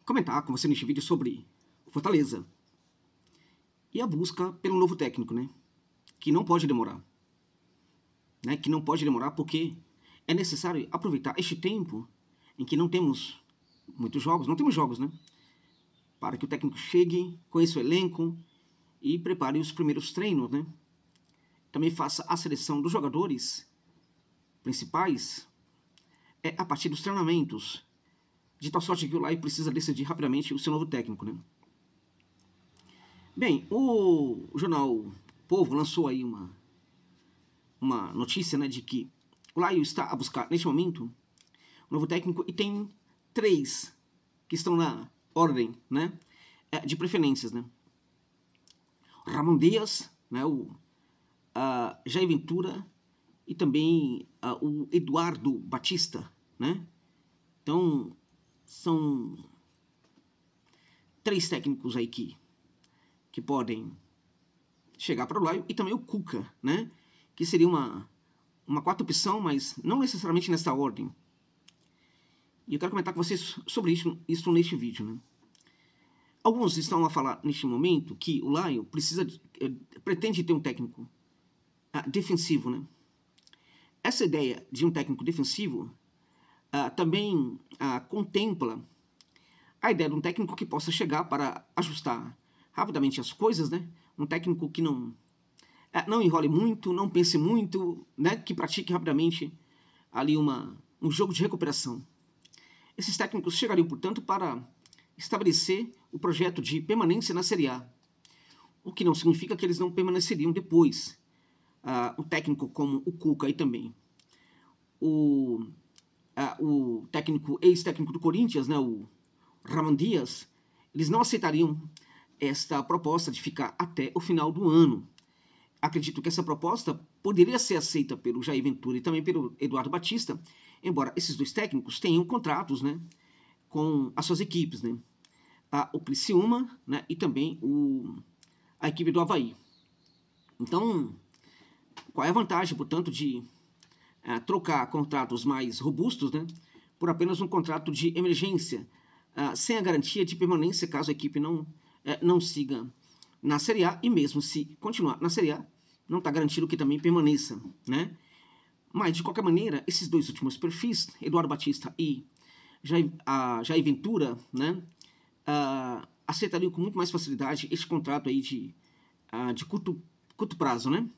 comentar com você neste vídeo sobre o Fortaleza e a busca pelo novo técnico, né? Que não pode demorar. Que não pode demorar porque é necessário aproveitar este tempo em que não temos muitos jogos, né? Para que o técnico chegue, conheça o elenco e prepare os primeiros treinos, né? Também faça a seleção dos jogadores principais a partir dos treinamentos, de tal sorte que o Laio precisa decidir rapidamente o seu novo técnico, né? Bem, o jornal Povo lançou aí uma notícia, né, de que o Laio está a buscar, neste momento, um novo técnico e tem 3 que estão na ordem, né, de preferências, né? Ramon Dias, né, o Jair Ventura e também o Eduardo Batista, né? Então, são 3 técnicos aí que podem chegar para o Laio, e também o Cuca, né? Que seria uma 4ª opção, mas não necessariamente nessa ordem. E eu quero comentar com vocês sobre isso neste vídeo, né? Alguns estão a falar neste momento que o Laio pretende ter um técnico defensivo, né? Essa ideia de um técnico defensivo também contempla a ideia de um técnico que possa chegar para ajustar rapidamente as coisas, né? Um técnico que não enrole muito, não pense muito, né? Que pratique rapidamente ali um jogo de recuperação. Esses técnicos chegariam, portanto, para estabelecer o projeto de permanência na Série A, o que não significa que eles não permaneceriam depois. Um técnico como o Cuca e também o ex-técnico do Corinthians, né, o Ramon Dias, eles não aceitariam esta proposta de ficar até o final do ano. Acredito que essa proposta poderia ser aceita pelo Jair Ventura e também pelo Eduardo Batista, embora esses 2 técnicos tenham contratos, né, com as suas equipes, né? O Criciúma, né, e também a equipe do Avaí. Então, qual é a vantagem, portanto, de trocar contratos mais robustos, né, por apenas um contrato de emergência, sem a garantia de permanência caso a equipe não siga na Série A, e mesmo se continuar na Série A, não está garantido que também permaneça, né? Mas, de qualquer maneira, esses 2 últimos perfis, Eduardo Batista e Jair Ventura, né, aceitariam com muito mais facilidade este contrato aí de curto prazo, né?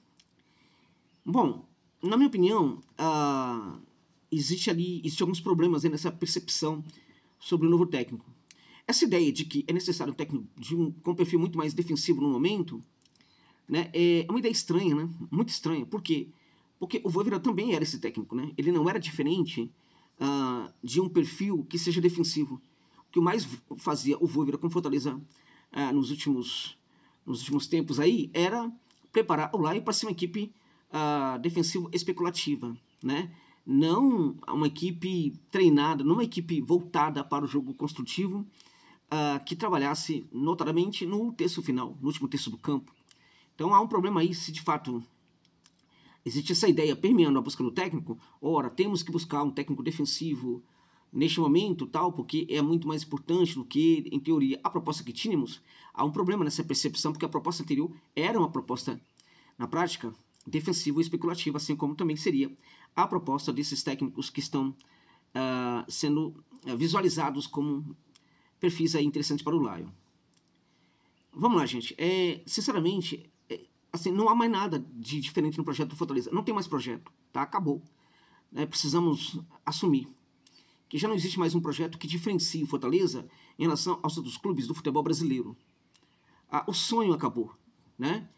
Bom, na minha opinião, existem alguns problemas aí nessa percepção sobre o novo técnico. Essa ideia de que é necessário um técnico com um perfil muito mais defensivo no momento, né, é uma ideia estranha, né? Muito estranha. Por quê? Porque o Vojvoda também era esse técnico, né? Ele não era diferente de um perfil que seja defensivo. O que mais fazia o Vojvoda com Fortaleza nos últimos tempos aí era preparar o Laio para ser uma equipe defensiva especulativa, né? Não uma equipe treinada, não uma equipe voltada para o jogo construtivo, que trabalhasse notadamente no terço final, no último terço do campo. Então há um problema aí se de fato existe essa ideia permeando a busca do técnico. Ora, temos que buscar um técnico defensivo neste momento, tal, porque é muito mais importante do que, em teoria, a proposta que tínhamos. Há um problema nessa percepção, porque a proposta anterior era uma proposta, na prática, defensiva e especulativa, assim como também seria a proposta desses técnicos que estão sendo visualizados como perfis aí interessantes para o Laio. Vamos lá, gente. Sinceramente, assim, não há mais nada de diferente no projeto do Fortaleza. Não tem mais projeto, tá? Acabou. Precisamos assumir que já não existe mais um projeto que diferencie o Fortaleza em relação aos outros clubes do futebol brasileiro. O sonho acabou, né?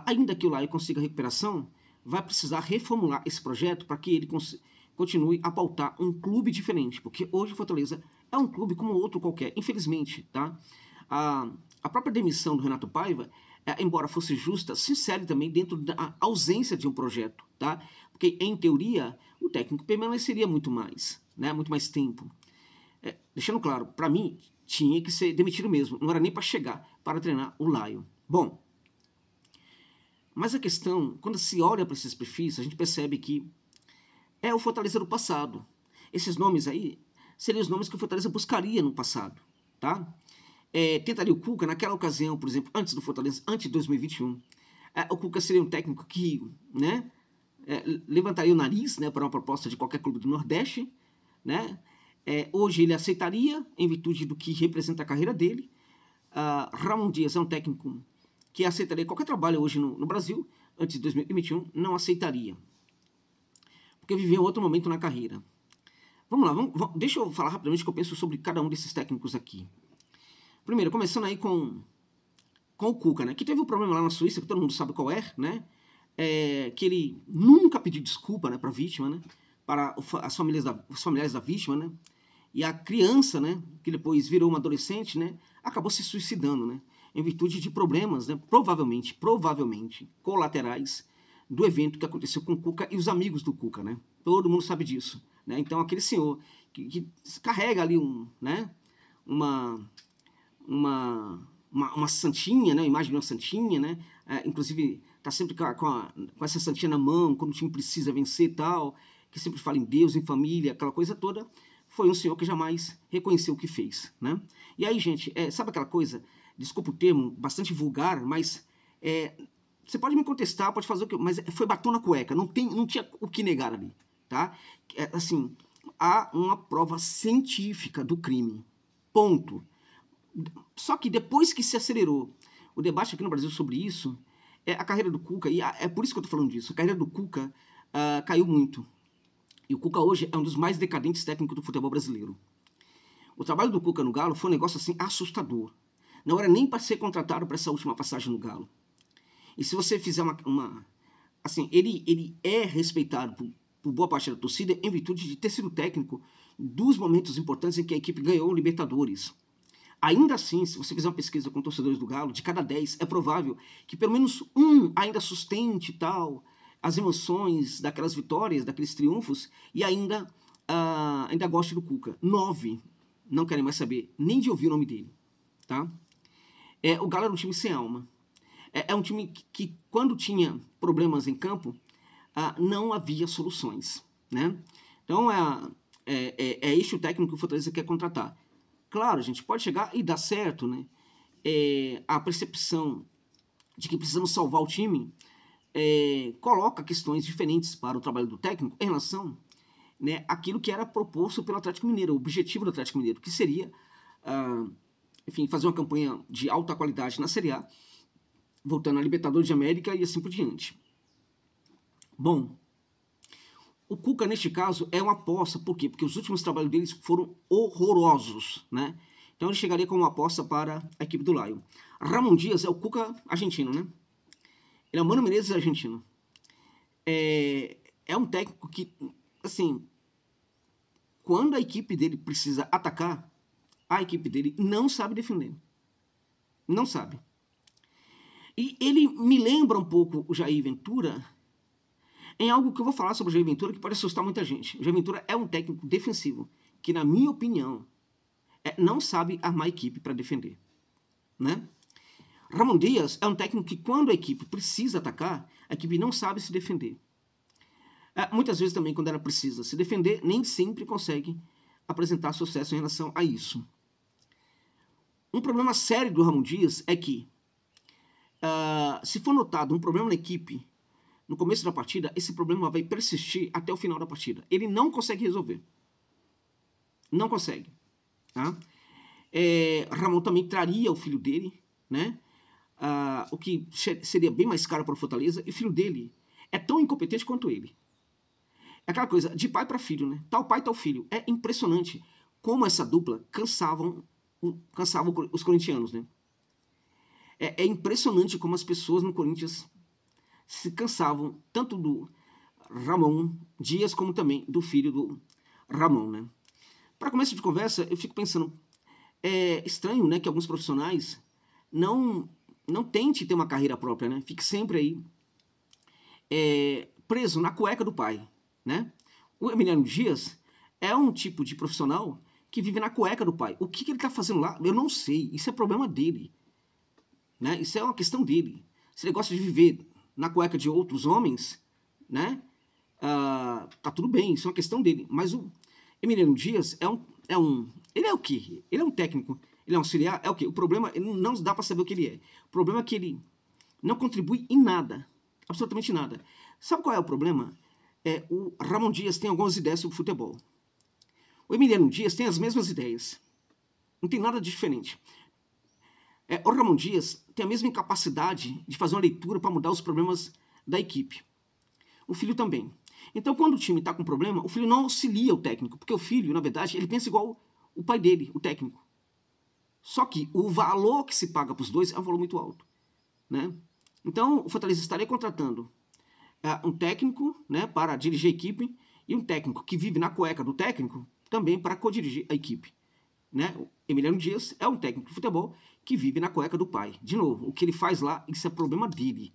Ainda que o Laio consiga a recuperação, vai precisar reformular esse projeto para que ele continue a pautar um clube diferente, porque hoje o Fortaleza é um clube como outro qualquer, infelizmente, tá? A própria demissão do Renato Paiva, embora fosse justa, se insere também dentro da ausência de um projeto, tá? Porque, em teoria, o técnico permaneceria muito mais, né? Muito mais tempo. Deixando claro, para mim, tinha que ser demitido mesmo, não era nem para chegar para treinar o Laio. Bom, mas a questão, quando se olha para esses perfis, a gente percebe que é o Fortaleza do passado. Esses nomes aí seriam os nomes que o Fortaleza buscaria no passado, tá? Tentaria o Cuca naquela ocasião, por exemplo, antes do Fortaleza, antes de 2021. O Cuca seria um técnico que, né, levantaria o nariz, né, para uma proposta de qualquer clube do Nordeste, né? Hoje ele aceitaria, em virtude do que representa a carreira dele. Ramon Dias é um técnico que aceitaria qualquer trabalho hoje no Brasil, antes de 2021, não aceitaria, porque viveu outro momento na carreira. Vamos lá, deixa eu falar rapidamente o que eu penso sobre cada um desses técnicos aqui. Primeiro, começando aí com o Cuca, né, que teve um problema lá na Suíça, que todo mundo sabe qual é, né, que ele nunca pediu desculpa, né, para a vítima, né, para os familiares da vítima, né, e a criança, né, que depois virou uma adolescente, né, acabou se suicidando, né, em virtude de problemas, né, provavelmente, colaterais do evento que aconteceu com o Cuca e os amigos do Cuca, né, todo mundo sabe disso, né, então aquele senhor que carrega ali uma santinha, né, a imagem de uma santinha, né, inclusive tá sempre com essa santinha na mão, quando o time precisa vencer e tal, que sempre fala em Deus, em família, aquela coisa toda. Foi um senhor que jamais reconheceu o que fez, né? E aí, gente, sabe aquela coisa, desculpa o termo, bastante vulgar, mas você pode me contestar, pode fazer o que, mas foi batom na cueca, não tinha o que negar ali, tá? Assim, há uma prova científica do crime, ponto. Só que depois que se acelerou o debate aqui no Brasil sobre isso, a carreira do Cuca, e é por isso que eu tô falando disso, a carreira do Cuca caiu muito. E o Cuca hoje é um dos mais decadentes técnicos do futebol brasileiro. O trabalho do Cuca no Galo foi um negócio assim assustador. Não era nem para ser contratado para essa última passagem no Galo. E se você fizer assim, ele é respeitado por boa parte da torcida em virtude de ter sido técnico dos momentos importantes em que a equipe ganhou o Libertadores. Ainda assim, se você fizer uma pesquisa com torcedores do Galo, de cada 10, é provável que pelo menos um ainda sustente tal as emoções daquelas vitórias, daqueles triunfos, e ainda goste do Cuca. 9 não querem mais saber nem de ouvir o nome dele. Tá? O Galo era um time sem alma. É um time que quando tinha problemas em campo, não havia soluções. Né? Então, este o técnico que o Fortaleza quer contratar. Claro, a gente pode chegar e dar certo, né? A percepção de que precisamos salvar o time coloca questões diferentes para o trabalho do técnico em relação, né, àquilo que era proposto pelo Atlético Mineiro, o objetivo do Atlético Mineiro, que seria, enfim, fazer uma campanha de alta qualidade na Série A, voltando à Libertadores de América e assim por diante. Bom, o Cuca, neste caso, é uma aposta. Por quê? Porque os últimos trabalhos deles foram horrorosos, né? Então ele chegaria como uma aposta para a equipe do Lion. Ramon Dias é o Cuca argentino, né? Ele é o Mano Menezes argentino. É um técnico que, assim, quando a equipe dele precisa atacar, a equipe dele não sabe defender. Não sabe. E ele me lembra um pouco o Jair Ventura em algo que eu vou falar sobre o Jair Ventura que pode assustar muita gente. O Jair Ventura é um técnico defensivo que, na minha opinião, não sabe armar a equipe para defender, né? Ramon Dias é um técnico que, quando a equipe precisa atacar, a equipe não sabe se defender. Muitas vezes também, quando ela precisa se defender, nem sempre consegue apresentar sucesso em relação a isso. Um problema sério do Ramon Dias é que, se for notado um problema na equipe no começo da partida, esse problema vai persistir até o final da partida. Ele não consegue resolver. Não consegue. Tá? Ramon também traria o filho dele, né? O que seria bem mais caro para o Fortaleza, e o filho dele é tão incompetente quanto ele. É aquela coisa, de pai para filho, né? Tal pai, tal filho. É impressionante como essa dupla cansavam os corintianos, né? É impressionante como as pessoas no Corinthians se cansavam, tanto do Ramon Dias, como também do filho do Ramon, né? Para começo de conversa, eu fico pensando, é estranho, né, que alguns profissionais não tente ter uma carreira própria, né? Fique sempre aí preso na cueca do pai, né? O Emiliano Dias é um tipo de profissional que vive na cueca do pai. O que ele está fazendo lá? Eu não sei. Isso é problema dele, né? Isso é uma questão dele. Se ele gosta de viver na cueca de outros homens, né? Tá tudo bem, isso é uma questão dele. Mas o Emiliano Dias é um Ele é o quê? Ele é um técnico, ele é um auxiliar, é o quê? O problema, não dá para saber o que ele é. O problema é que ele não contribui em nada, absolutamente nada. Sabe qual é o problema? O Ramon Dias tem algumas ideias sobre futebol. O Emiliano Dias tem as mesmas ideias. Não tem nada de diferente. O Ramon Dias tem a mesma incapacidade de fazer uma leitura para mudar os problemas da equipe. O Filho também. Então, quando o time está com problema, o Filho não auxilia o técnico, porque o Filho, na verdade, ele pensa igual o pai dele, o técnico. Só que o valor que se paga para os dois é um valor muito alto, né? Então, o Fortaleza estaria contratando um técnico, né, para dirigir a equipe e um técnico que vive na cueca do técnico também para co-dirigir a equipe, né? O Emiliano Dias é um técnico de futebol que vive na cueca do pai. De novo, o que ele faz lá, isso é problema dele.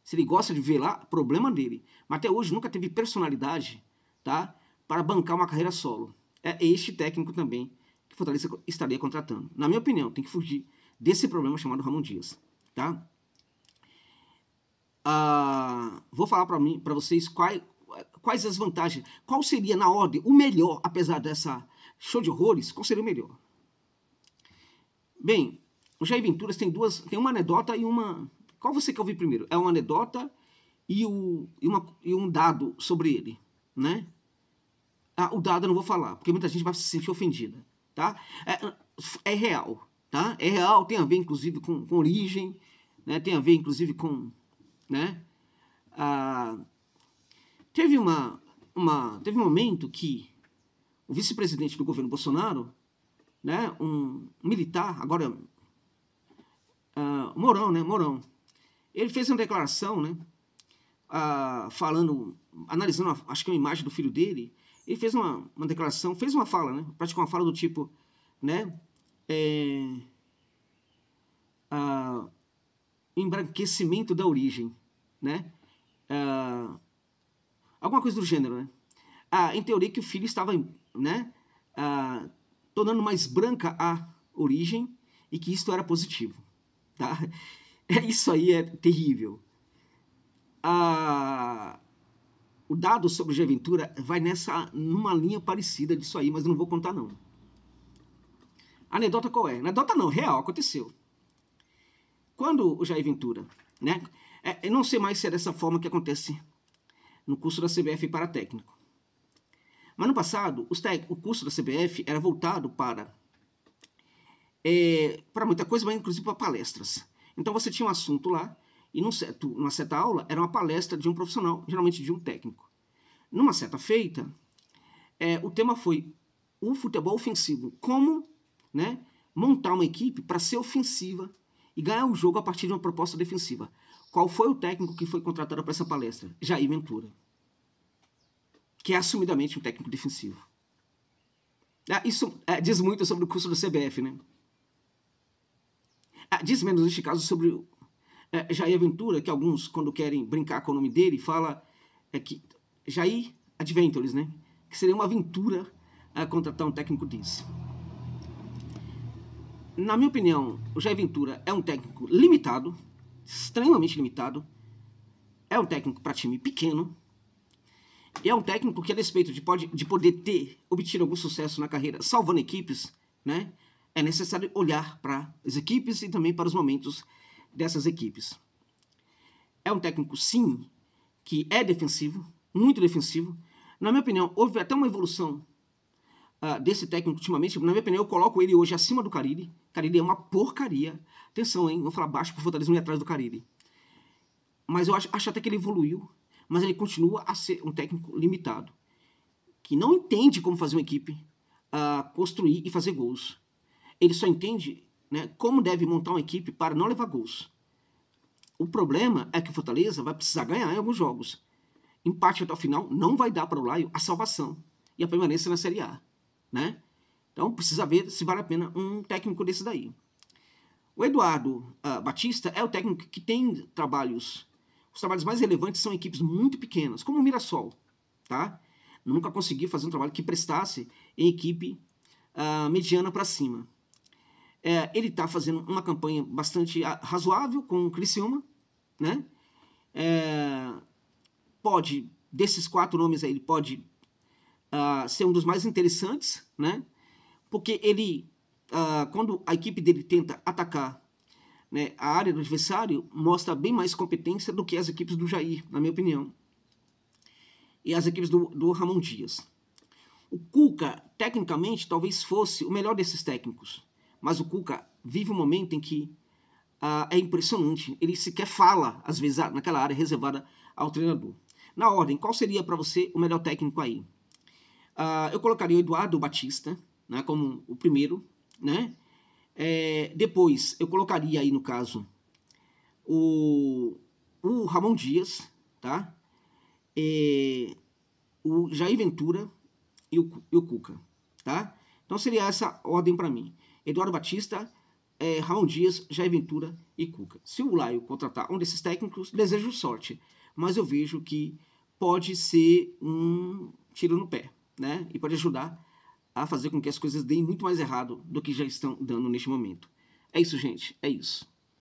Se ele gosta de ver lá, problema dele. Mas até hoje nunca teve personalidade, tá, para bancar uma carreira solo. É este técnico também que o Fortaleza estaria contratando. Na minha opinião, tem que fugir desse problema chamado Ramon Dias, tá? Vou falar para vocês quais as vantagens, qual seria na ordem o melhor, apesar dessa show de horrores, qual seria o melhor? Bem, o Jair Ventura tem uma anedota e uma... Qual você quer ouvir primeiro? É uma anedota e um dado sobre ele, né? O dado eu não vou falar, porque muita gente vai se sentir ofendida, tá? É real, tá? É real, tem a ver, inclusive, com origem, né? Tem a ver, inclusive, com... né? Teve um momento que o vice-presidente do governo Bolsonaro, né, um militar, agora Mourão, né, Mourão, ele fez uma declaração, né, analisando, acho que uma imagem do filho dele, ele fez uma declaração, fez uma fala, né, praticou uma fala do tipo, né, embranquecimento da origem, né, alguma coisa do gênero, né, em teoria que o filho estava, né, tornando mais branca a origem e que isto era positivo, tá? Isso aí é terrível. O dado sobre o Jair Ventura vai numa linha parecida disso aí, mas eu não vou contar não. A anedota qual é? Anedota não, real, aconteceu. Quando o Jair Ventura, né? Eu não sei mais se é dessa forma que acontece no curso da CBF para técnico. Mas no passado, o curso da CBF era voltado para muita coisa, mas inclusive para palestras. Então você tinha um assunto lá, e numa certa aula era uma palestra de um profissional, geralmente de um técnico. Numa certa feita, o tema foi o futebol ofensivo. Como, né, montar uma equipe para ser ofensiva e ganhar o jogo a partir de uma proposta defensiva. Qual foi o técnico que foi contratado para essa palestra? Jair Ventura, que é assumidamente um técnico defensivo. Isso diz muito sobre o curso da CBF, né? Diz menos, neste caso, sobre Jair Ventura, que alguns, quando querem brincar com o nome dele, fala que Jair Adventures, né? Que seria uma aventura contratar um técnico desse. Na minha opinião, o Jair Ventura é um técnico limitado, extremamente limitado. É um técnico para time pequeno. E é um técnico que, a despeito de poder ter obtido algum sucesso na carreira salvando equipes, né, é necessário olhar para as equipes e também para os momentos dessas equipes. É um técnico, sim, que é defensivo, muito defensivo. Na minha opinião, houve até uma evolução desse técnico ultimamente. Na minha opinião, eu coloco ele hoje acima do Carille. Carille é uma porcaria. Atenção, hein? Vou falar baixo para o Fortaleza não ir atrás do Carille. Mas eu acho até que ele evoluiu. Mas ele continua a ser um técnico limitado, que não entende como fazer uma equipe construir e fazer gols. Ele só entende, né, como deve montar uma equipe para não levar gols. O problema é que o Fortaleza vai precisar ganhar em alguns jogos. Empate até o final não vai dar para o Laio a salvação e a permanência na Série A, né? Então precisa ver se vale a pena um técnico desse daí. O Eduardo Batista é o técnico que tem trabalhos... Os trabalhos mais relevantes são equipes muito pequenas, como o Mirassol, tá? Nunca conseguiu fazer um trabalho que prestasse em equipe mediana para cima. Ele está fazendo uma campanha bastante razoável com o Criciúma, né? Desses 4 nomes aí, ele pode ser um dos mais interessantes, né? porque ele, quando a equipe dele tenta atacar, né, a área do adversário, mostra bem mais competência do que as equipes do Jair, na minha opinião, e as equipes do Ramon Dias. O Cuca, tecnicamente, talvez fosse o melhor desses técnicos, mas o Cuca vive um momento em que é impressionante, ele sequer fala, às vezes, naquela área reservada ao treinador. Na ordem, qual seria para você o melhor técnico aí? Eu colocaria o Eduardo Batista, né, como o primeiro, né? Depois, eu colocaria aí, no caso, o Ramon Dias, tá? O Jair Ventura e o Cuca, tá? Então seria essa ordem para mim. Eduardo Batista, Ramon Dias, Jair Ventura e Cuca. Se o Laio contratar um desses técnicos, desejo sorte, mas eu vejo que pode ser um tiro no pé, né? E pode ajudar a fazer com que as coisas deem muito mais errado do que já estão dando neste momento. É isso, gente. É isso.